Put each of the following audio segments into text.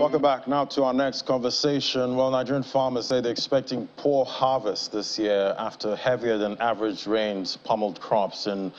Welcome back. Now to our next conversation. Well, Nigerian farmers say they're expecting poor harvest this year after heavier than average rains pummeled crops and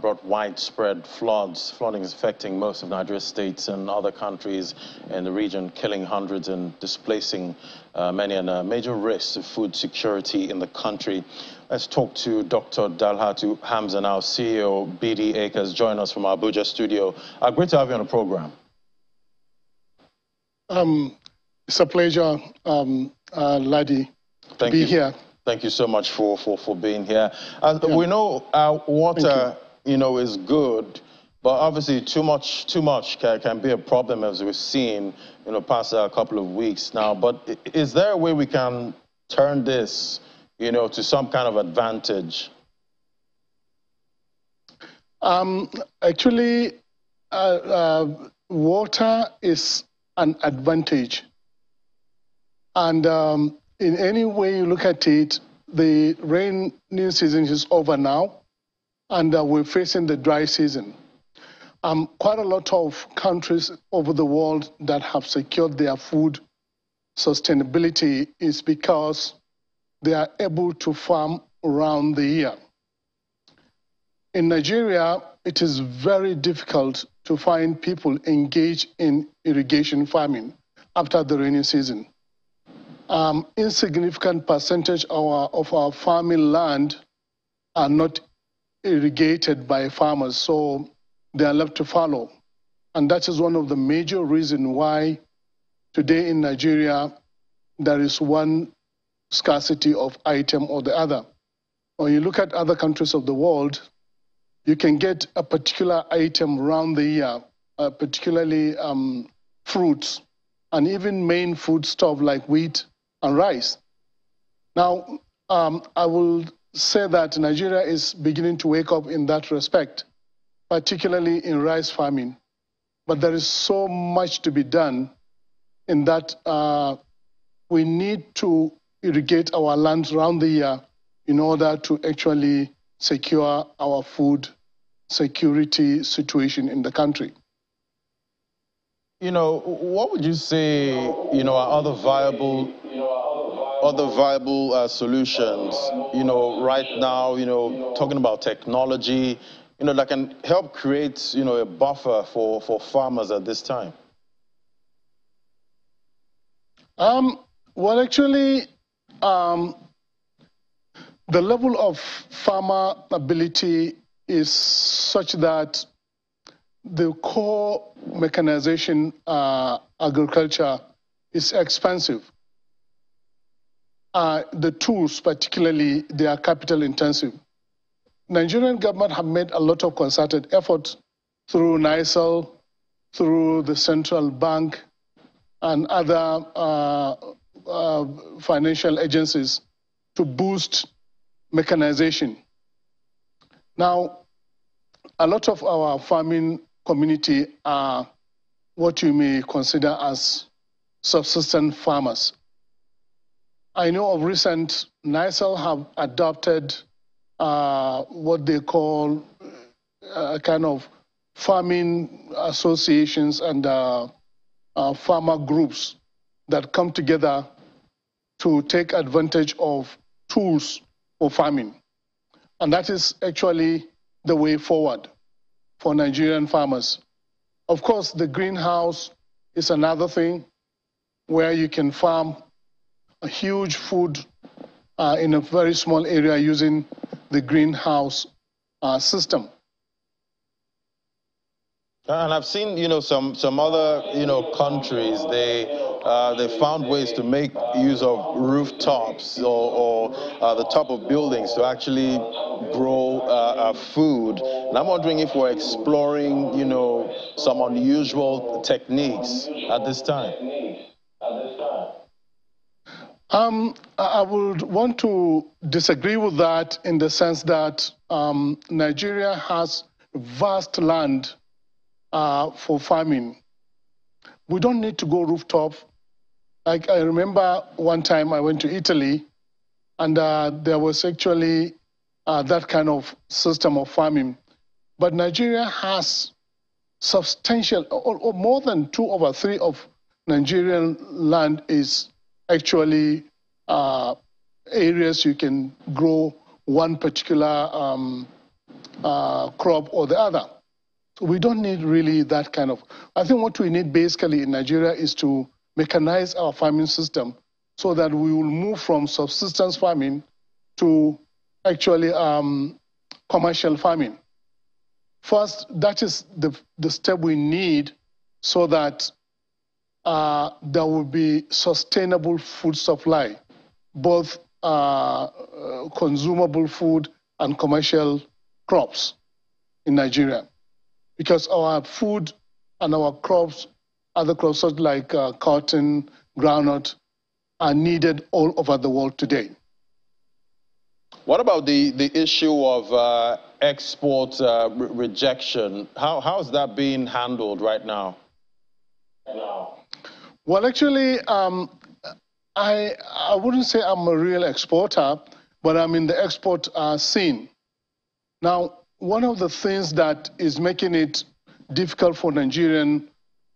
brought widespread floods. Flooding is affecting most of Nigeria's states and other countries in the region, killing hundreds and displacing many, and a major risk to food security in the country. Let's talk to Dr. Dalhatu Hamza now, CEO, BD Acres, join us from our Abuja studio. Great to have you on the program. It's a pleasure, Ladi, to be here. Thank you so much for being here. We know water, is good, but obviously too much can be a problem, as we've seen, past a couple of weeks now. But is there a way we can turn this, to some kind of advantage? Actually, water is an advantage. And in any way you look at it, the rainy season is over now, and we're facing the dry season. Quite a lot of countries over the world that have secured their food sustainability is because they are able to farm around the year. In Nigeria, it is very difficult to find people engaged in irrigation farming after the rainy season. Insignificant percentage of our farming land are not irrigated by farmers, so they are left to fallow. And that is one of the major reasons why today in Nigeria there is one scarcity of item or the other. When you look at other countries of the world, you can get a particular item around the year, particularly fruits, and even main food stuff like wheat and rice. Now, I will say that Nigeria is beginning to wake up in that respect, particularly in rice farming. But there is so much to be done in that we need to irrigate our lands around the year in order to actually secure our food security situation in the country. What would you say, are other viable solutions, right now, talking about technology, that can help create, a buffer for farmers at this time? Well, actually, the level of farmer ability is such that the core mechanization agriculture is expensive. The tools, particularly, they are capital intensive. Nigerian government have made a lot of concerted efforts through NICEL, through the central bank, and other financial agencies to boost mechanization. Now, a lot of our farming community are what you may consider as subsistence farmers. I know of recent, NICEL have adopted what they call kind of farming associations and farmer groups that come together to take advantage of tools for farming. And that is actually the way forward for Nigerian farmers. Of course, the greenhouse is another thing where you can farm a huge food in a very small area using the greenhouse system. And I've seen, some other, countries, they found ways to make use of rooftops or the top of buildings to actually grow food. And I'm wondering if we're exploring, some unusual techniques at this time. I would want to disagree with that in the sense that Nigeria has vast land for farming. We don't need to go rooftop. Like I remember one time I went to Italy, and there was actually that kind of system of farming. But Nigeria has substantial, or more than 2/3 of Nigerian land is actually areas you can grow one particular crop or the other. So we don't need really that kind of. I think what we need basically in Nigeria is to mechanize our farming system so that we will move from subsistence farming to actually commercial farming. First, that is the step we need so that there will be sustainable food supply, both consumable food and commercial crops in Nigeria. Because our food and our crops, other crops such like cotton, groundnut, are needed all over the world today. What about the issue of export rejection? How is that being handled right now? Well, actually, I wouldn't say I'm a real exporter, but I'm in the export scene. Now, one of the things that is making it difficult for Nigerian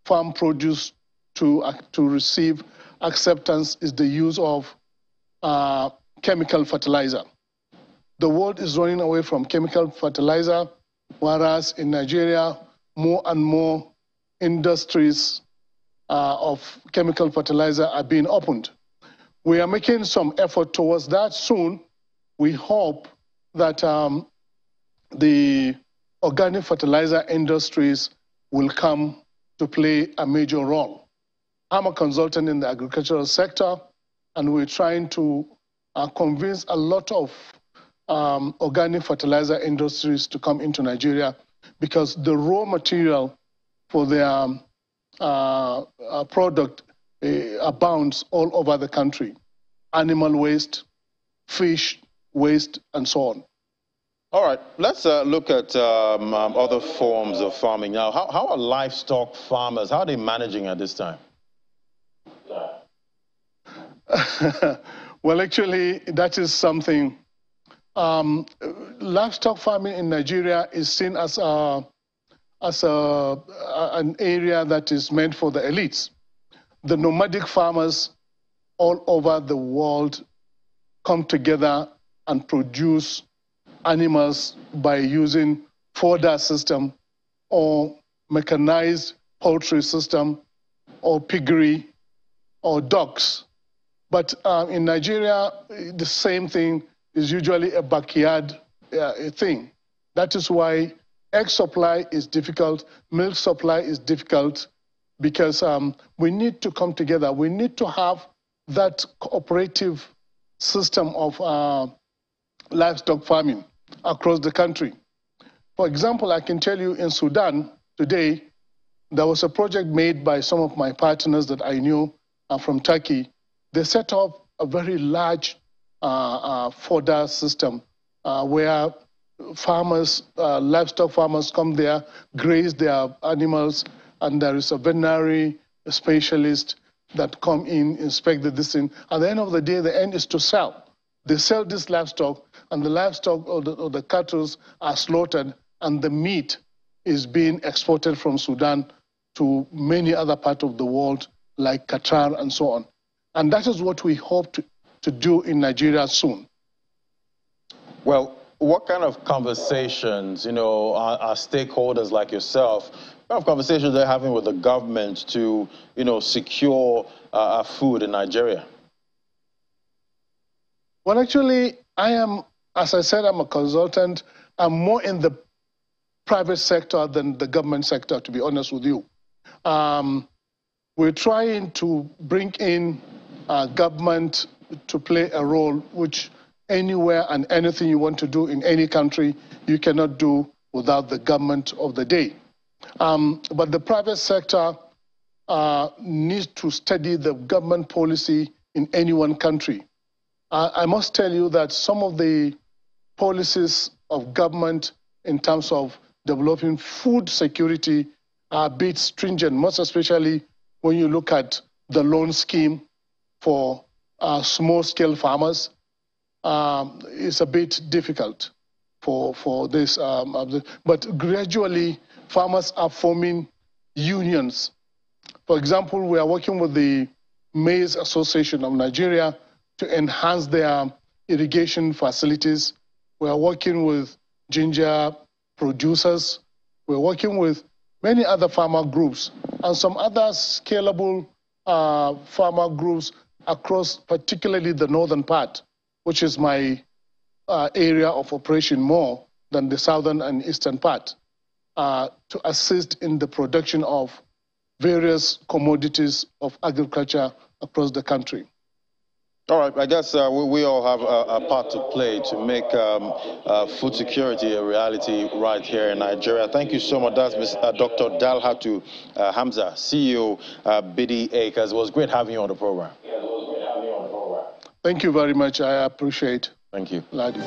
farm produce to receive acceptance is the use of chemical fertilizer. The world is running away from chemical fertilizer, whereas in Nigeria, more and more industries of chemical fertilizer are being opened. We are making some effort towards that soon. We hope that the organic fertilizer industries will come to play a major role. I'm a consultant in the agricultural sector, and we're trying to convince a lot of organic fertilizer industries to come into Nigeria because the raw material for their product abounds all over the country. Animal waste, fish waste, and so on. All right, let's look at other forms of farming now. How are livestock farmers, how are they managing at this time? Well, actually, that is something. Livestock farming in Nigeria is seen as an area that is meant for the elites. The nomadic farmers all over the world come together and produce animals by using fodder system or mechanized poultry system or piggery or ducks. But in Nigeria, the same thing is usually a backyard thing. That is why egg supply is difficult, milk supply is difficult, because we need to come together. We need to have that cooperative system of livestock farming across the country. For example, I can tell you in Sudan today, there was a project made by some of my partners that I knew from Turkey. They set up a very large fodder system where farmers, livestock farmers come there, graze their animals, and there is a veterinary specialist that come in, inspect this thing. At the end of the day, the end is to sell. They sell this livestock, and the livestock or the cattle are slaughtered, and the meat is being exported from Sudan to many other parts of the world, like Qatar and so on. And that is what we hope to do in Nigeria soon. Well, what kind of conversations, are stakeholders like yourself, what kind of conversations they're having with the government to, secure food in Nigeria? Well, actually, I am, as I said, I'm a consultant. I'm more in the private sector than the government sector, to be honest with you. We're trying to bring in government to play a role, which anywhere and anything you want to do in any country, you cannot do without the government of the day. But the private sector needs to study the government policy in any one country. I must tell you that some of the policies of government in terms of developing food security are a bit stringent, most especially when you look at the loan scheme for small-scale farmers. It's a bit difficult for this. But gradually, farmers are forming unions For example, we are working with the Maize Association of Nigeria to enhance their irrigation facilities. We are working with ginger producers. We're working with many other farmer groups and some other scalable farmer groups across particularly the northern part, which is my area of operation more than the southern and eastern part, to assist in the production of various commodities of agriculture across the country. All right, I guess we all have a part to play to make food security a reality right here in Nigeria. Thank you so much. That's Dr. Dalhatu Hamza, CEO, Bidi Acres. It was great having you on the program. Thank you very much. I appreciate it. Thank you. Ladi.